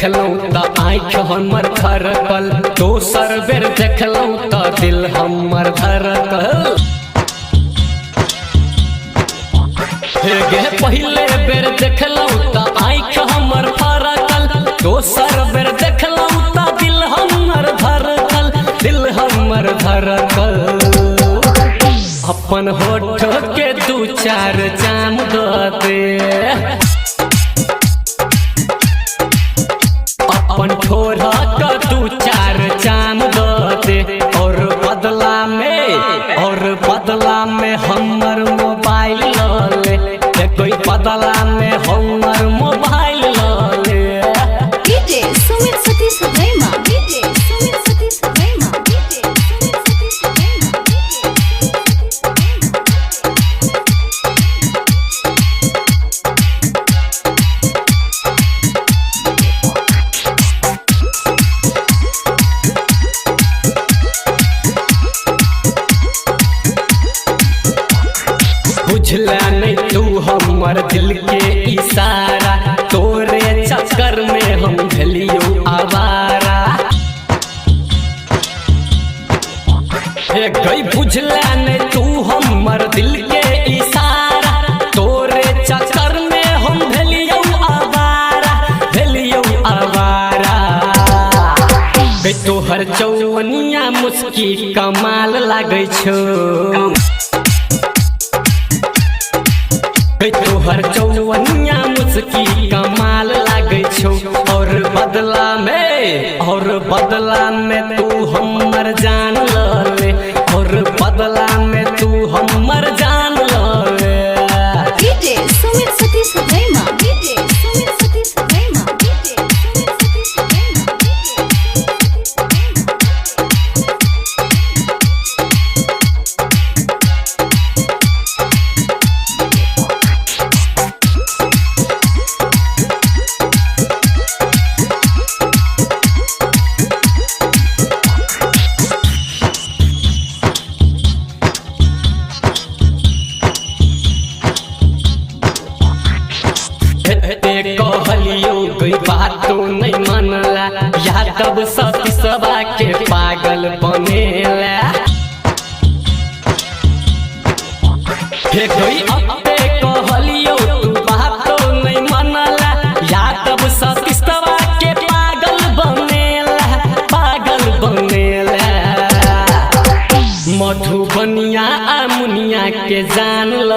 देखलौं त आँख हमर फरकल, दोसर बेर देखलौं त दिल हमर धड़कल। गे पहले बेर देखलौं त आँख हमर फरकल, दोसर बेर देखलौं त दिल हमर धड़कल, दिल हमर धड़कल। अपन होठ के दू चार जाम दे, अपन ठोरा का दू चार जाम दे, और बदला में हमर मोबाइल ले, कोई बदला में हमर मोबाइल ले। DJ Sumit Satish रैमा, DJ Sumit Satish रैमा, DJ Sumit Satish बुझला नहीं तू हमर दिल के इशारा, तोरे चक्कर में हम भेलियो आवारा। गई बुझला नहीं तू हमर दिल के इशारा, तोरे चक्कर में हम भेलियो आवारा, भेलियो आवारा। तोहर चौवनिया मुस्की कमाल लागे छो, तोहर चौवनिया मुस्की कमाल लागे छो, और बदला में तू हमर जान ले, और बदला में तू हमर जान ले। DJ Sumit Satish रैमा, DJ Sumit Satish रैमा, DJ Sumit Satish रैमा, कहलियो कोई बातो नहीं मनला, यादव सती सबा के पागल बनेला। कोई अपने कहलियो तू बातो नहीं मनला, यादव सती सबा के पागल बनेला, पागल बनेला। मधुबनिया आ मुनिया के जान ल